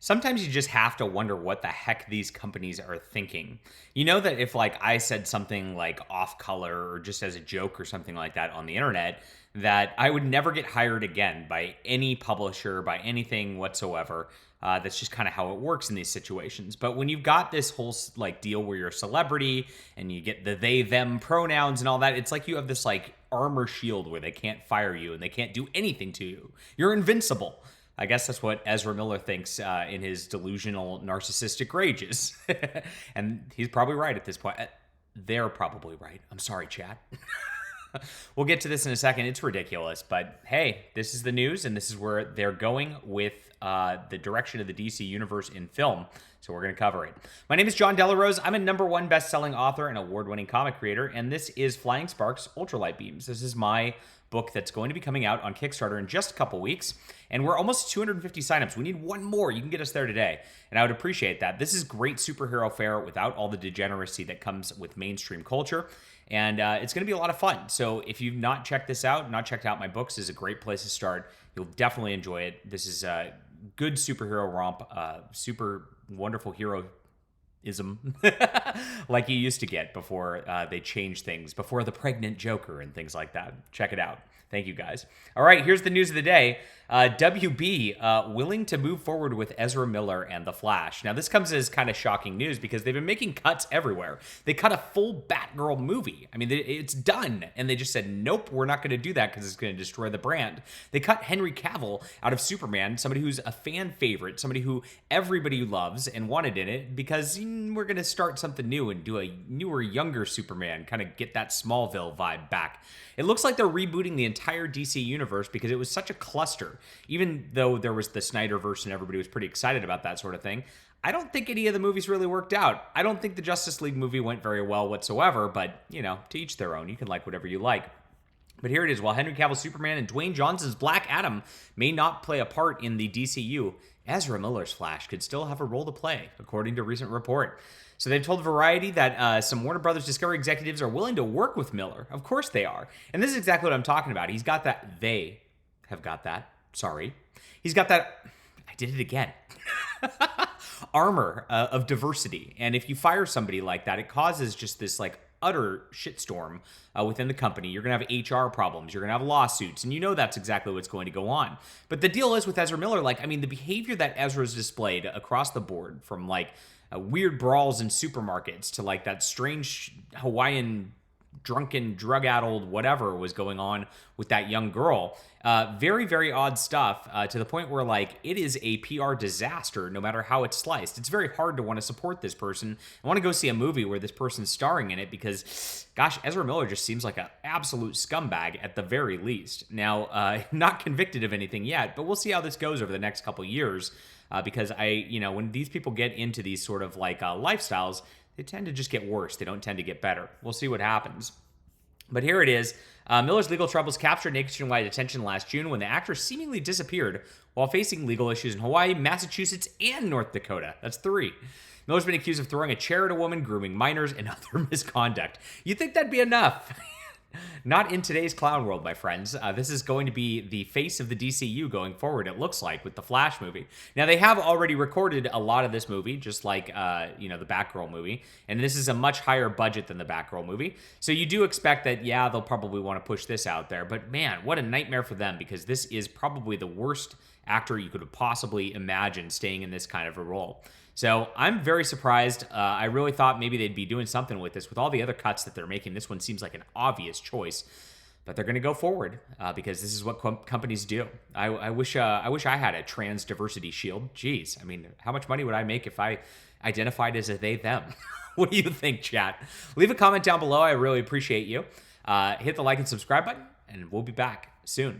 Sometimes you just have to wonder what the heck these companies are thinking. You know that if like I said something like off color or just as a joke or something like that on the internet, that I would never get hired again by any publisher, by anything whatsoever. That's just kind of how it works in these situations. But when you've got this whole like deal where you're a celebrity and you get the they them pronouns and all that, it's like you have this like armor shield where they can't fire you and they can't do anything to you. You're invincible. I guess that's what Ezra Miller thinks in his delusional narcissistic rages. And he's probably right at this point. They're probably right. I'm sorry, chat. We'll get to this in a second. It's ridiculous. But hey, this is the news, and this is where they're going with the direction of the DC universe in film. So we're going to cover it. My name is John Delarose. I'm a #1 best-selling author and award-winning comic creator, and this is Flying Sparks Ultralight Beams. This is my book that's going to be coming out on Kickstarter in just a couple weeks, and we're almost 250 signups. We need one more. You can get us there today, and I would appreciate that. This is great superhero fare without all the degeneracy that comes with mainstream culture, and it's going to be a lot of fun. So if you've not checked this out, not checked out my books, this is a great place to start. You'll definitely enjoy it. This is a good superhero romp, super wonderful hero ism like you used to get before they changed things, before the pregnant Joker and things like that. Check it out. Thank you, guys. All right, here's the news of the day. WB willing to move forward with Ezra Miller and The Flash. Now, this comes as kind of shocking news because they've been making cuts everywhere. They cut a full Batgirl movie. I mean, it's done. And they just said, nope, we're not going to do that because it's going to destroy the brand. They cut Henry Cavill out of Superman, somebody who's a fan favorite, somebody who everybody loves and wanted in it, because we're going to start something new and do a newer, younger Superman, kind of get that Smallville vibe back. It looks like they're rebooting the entire DC universe because it was such a cluster. Even though there was the Snyderverse and everybody was pretty excited about that sort of thing, I don't think any of the movies really worked out. I don't think the Justice League movie went very well whatsoever, but, to each their own. You can like whatever you like. But here it is. While Henry Cavill's Superman and Dwayne Johnson's Black Adam may not play a part in the DCU, Ezra Miller's Flash could still have a role to play, according to a recent report. So they've told Variety that some Warner Brothers Discovery executives are willing to work with Miller. Of course they are. And this is exactly what I'm talking about. He's got that. They have got that. Sorry. He's got that. I did it again. Armor of diversity. And if you fire somebody like that, it causes just this like utter shitstorm within the company. You're going to have HR problems. You're going to have lawsuits. And that's exactly what's going to go on. But the deal is with Ezra Miller, the behavior that Ezra's displayed across the board, from weird brawls in supermarkets to that strange Hawaiian drunken, drug-addled whatever was going on with that young girl. Very, very odd stuff, to the point where it is a PR disaster no matter how it's sliced. It's very hard to want to support this person. I want to go see a movie where this person's starring in it because, gosh, Ezra Miller just seems like an absolute scumbag at the very least. Now, not convicted of anything yet, but we'll see how this goes over the next couple years. Because when these people get into these sort of lifestyles, they tend to just get worse. They don't tend to get better. We'll see what happens. But here it is. Miller's legal troubles captured nationwide attention last June when the actor seemingly disappeared while facing legal issues in Hawaii, Massachusetts, and North Dakota. That's 3. Miller's been accused of throwing a chair at a woman, grooming minors, and other misconduct. You'd think that'd be enough. Not in today's clown world, my friends. This is going to be the face of the DCU going forward, it looks like, with the Flash movie. Now, they have already recorded a lot of this movie, just like, the Batgirl movie. And this is a much higher budget than the Batgirl movie. So you do expect that, they'll probably want to push this out there. But man, what a nightmare for them, because this is probably the worst actor you could have possibly imagined staying in this kind of a role. So I'm very surprised. I really thought maybe they'd be doing something with this. With all the other cuts that they're making, this one seems like an obvious choice. But they're going to go forward because this is what companies do. I wish I had a trans diversity shield. Jeez, how much money would I make if I identified as a they, them? What do you think, chat? Leave a comment down below. I really appreciate you. Hit the like and subscribe button, and we'll be back soon.